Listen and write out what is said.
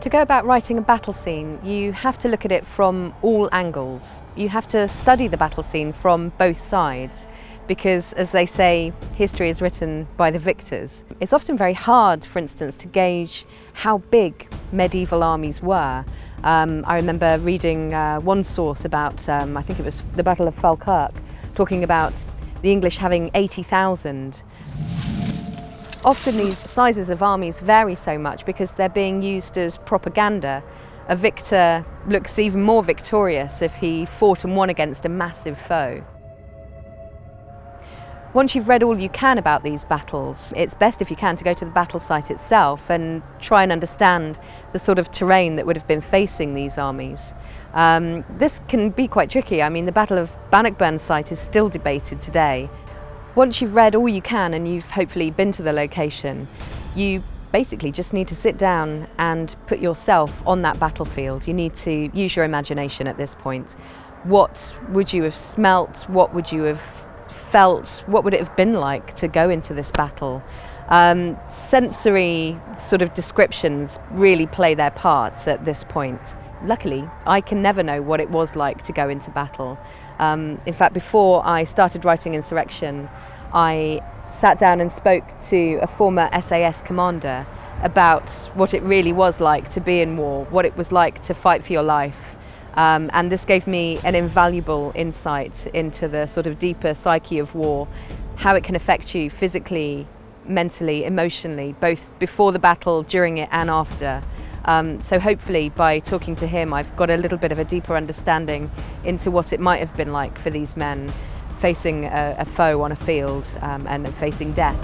To go about writing a battle scene, you have to look at it from all angles. You have to study the battle scene from both sides because, as they say, history is written by the victors. It's often very hard, for instance, to gauge how big medieval armies were. I remember reading one source about, I think it was the Battle of Falkirk, talking about the English having 80,000. Often these sizes of armies vary so much because they're being used as propaganda. A victor looks even more victorious if he fought and won against a massive foe. Once you've read all you can about these battles, it's best if you can to go to the battle site itself and try and understand the sort of terrain that would have been facing these armies. This can be quite tricky. I mean, the Battle of Bannockburn site is still debated today. Once you've read all you can and you've hopefully been to the location, you basically just need to sit down and put yourself on that battlefield. You need to use your imagination at this point. What would you have smelt? What would you have felt? What would it have been like to go into this battle? Sensory sort of descriptions really play their part at this point. Luckily, I can never know what it was like to go into battle. In fact, before I started writing Insurrection, I sat down and spoke to a former SAS commander about what it really was like to be in war, what it was like to fight for your life. And this gave me an invaluable insight into the sort of deeper psyche of war, how it can affect you physically, mentally, emotionally, both before the battle, during it and after. So hopefully by talking to him I've got a little bit of a deeper understanding into what it might have been like for these men facing a foe on a field and facing death.